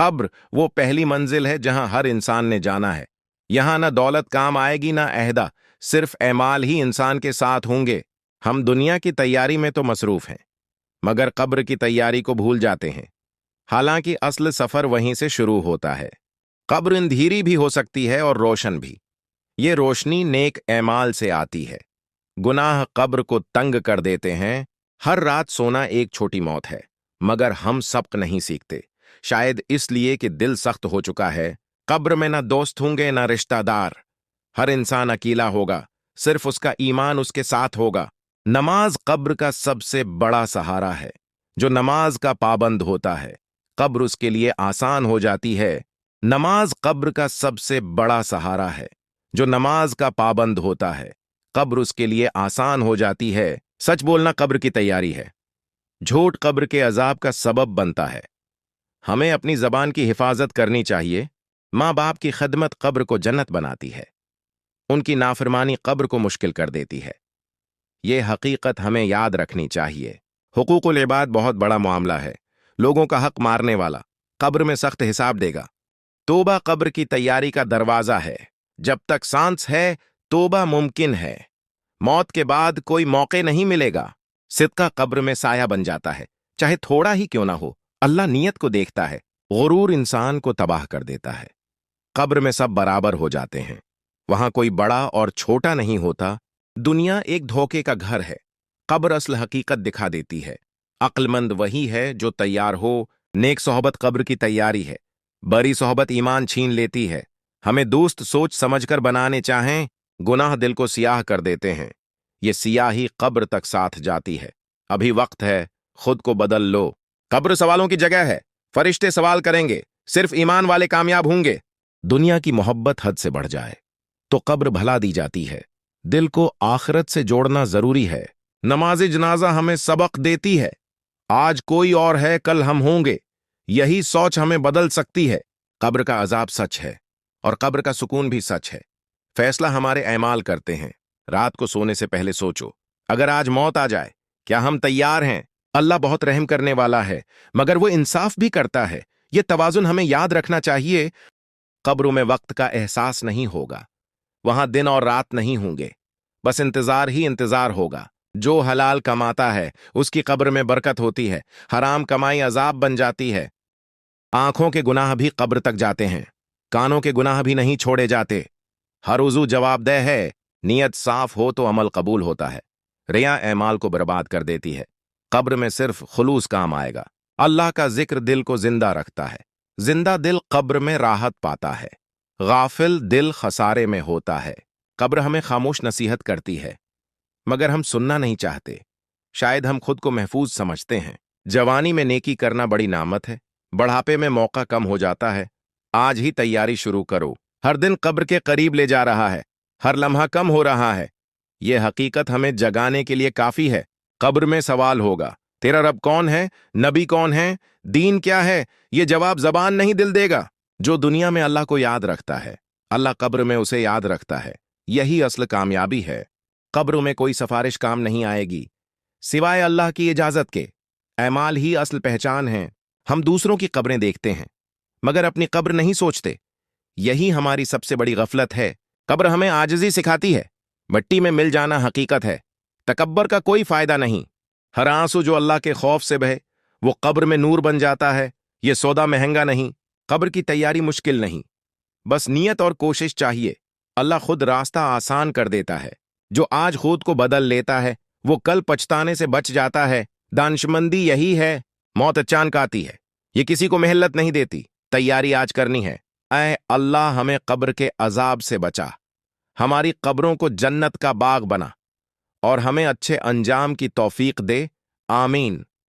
कब्र वो पहली मंजिल है जहां हर इंसान ने जाना है। यहां ना दौलत काम आएगी ना अहदा, सिर्फ एमाल ही इंसान के साथ होंगे। हम दुनिया की तैयारी में तो मसरूफ हैं, मगर कब्र की तैयारी को भूल जाते हैं। हालांकि असल सफर वहीं से शुरू होता है। कब्र अंधेरी भी हो सकती है और रोशन भी। ये रोशनी नेक एमाल से आती है। गुनाह कब्र को तंग कर देते हैं। हर रात सोना एक छोटी मौत है, मगर हम सबक नहीं सीखते। शायद इसलिए कि दिल सख्त हो चुका है। कब्र में ना दोस्त होंगे ना रिश्तेदार। हर इंसान अकेला होगा, सिर्फ उसका ईमान उसके साथ होगा। नमाज कब्र का सबसे बड़ा सहारा है। जो नमाज का पाबंद होता है, कब्र उसके लिए आसान हो जाती है। नमाज कब्र का सबसे बड़ा सहारा है। जो नमाज का पाबंद होता है, कब्र उसके लिए आसान हो जाती है। सच बोलना कब्र की तैयारी है। झूठ कब्र के अजाब का सबब बनता है। हमें अपनी जबान की हिफाजत करनी चाहिए। माँ बाप की खदमत कब्र को जन्नत बनाती है। उनकी नाफरमानी कब्र को मुश्किल कर देती है। ये हकीकत हमें याद रखनी चाहिए। हुकूकुल इबाद बहुत बड़ा मामला है। लोगों का हक मारने वाला कब्र में सख्त हिसाब देगा। तोबा कब्र की तैयारी का दरवाजा है। जब तक सांस है, तोबा मुमकिन है। मौत के बाद कोई मौके नहीं मिलेगा। सिदका कब्र में साया बन जाता है, चाहे थोड़ा ही क्यों ना हो। अल्लाह नीयत को देखता है। गुरूर इंसान को तबाह कर देता है। कब्र में सब बराबर हो जाते हैं। वहां कोई बड़ा और छोटा नहीं होता। दुनिया एक धोखे का घर है। कब्र असल हकीकत दिखा देती है। अक्लमंद वही है जो तैयार हो। नेक सोहबत कब्र की तैयारी है। बरी सोहबत ईमान छीन लेती है। हमें दोस्त सोच समझकर बनाने चाहें, गुनाह दिल को सियाह कर देते हैं। ये सियाही कब्र तक साथ जाती है। अभी वक्त है, खुद को बदल लो। कब्र सवालों की जगह है। फरिश्ते सवाल करेंगे, सिर्फ ईमान वाले कामयाब होंगे। दुनिया की मोहब्बत हद से बढ़ जाए तो कब्र भला दी जाती है। दिल को आखिरत से जोड़ना जरूरी है। नमाज जनाजा हमें सबक देती है। आज कोई और है, कल हम होंगे। यही सोच हमें बदल सकती है। कब्र का अजाब सच है और कब्र का सुकून भी सच है। फैसला हमारे ऐमाल करते हैं। रात को सोने से पहले सोचो, अगर आज मौत आ जाए, क्या हम तैयार हैं? अल्लाह बहुत रहम करने वाला है, मगर वो इंसाफ भी करता है। ये तवाजुन हमें याद रखना चाहिए। कब्रों में वक्त का एहसास नहीं होगा। वहां दिन और रात नहीं होंगे, बस इंतजार ही इंतजार होगा। जो हलाल कमाता है उसकी कब्र में बरकत होती है। हराम कमाई अजाब बन जाती है। आंखों के गुनाह भी कब्र तक जाते हैं। कानों के गुनाह भी नहीं छोड़े जाते। हर उज़ू जवाबदेह है। नियत साफ हो तो अमल कबूल होता है। रिया ऐमाल को बर्बाद कर देती है। कब्र में सिर्फ खुलूस काम आएगा। अल्लाह का जिक्र दिल को जिंदा रखता है। जिंदा दिल कब्र में राहत पाता है। गाफिल दिल खसारे में होता है। कब्र हमें खामोश नसीहत करती है, मगर हम सुनना नहीं चाहते। शायद हम खुद को महफूज समझते हैं। जवानी में नेकी करना बड़ी नामत है। बढ़ापे में मौका कम हो जाता है। आज ही तैयारी शुरू करो। हर दिन कब्र के करीब ले जा रहा है। हर लम्हा कम हो रहा है। यह हकीकत हमें जगाने के लिए काफी है। कब्र में सवाल होगा, तेरा रब कौन है? नबी कौन है? दीन क्या है? ये जवाब जबान नहीं दिल देगा। जो दुनिया में अल्लाह को याद रखता है, अल्लाह कब्र में उसे याद रखता है। यही असल कामयाबी है। कब्र में कोई सिफारिश काम नहीं आएगी, सिवाय अल्लाह की इजाजत के। ऐमाल ही असल पहचान है। हम दूसरों की कब्रें देखते हैं, मगर अपनी कब्र नहीं सोचते। यही हमारी सबसे बड़ी गफलत है। कब्र हमें आजिज़ी सिखाती है। मिट्टी में मिल जाना हकीकत है। तकब्बर का कोई फायदा नहीं। हर आंसू जो अल्लाह के खौफ से बहे, वो कब्र में नूर बन जाता है। ये सौदा महंगा नहीं। कब्र की तैयारी मुश्किल नहीं, बस नियत और कोशिश चाहिए। अल्लाह खुद रास्ता आसान कर देता है। जो आज खुद को बदल लेता है, वो कल पछताने से बच जाता है। दानिशमंदी यही है। मौत अचानक आती है, ये किसी को मेहलत नहीं देती। तैयारी आज करनी है। ऐ अल्लाह, हमें कब्र के अजाब से बचा। हमारी कब्रों को जन्नत का बाग बना और हमें अच्छे अंजाम की तौफीक दे। आमीन।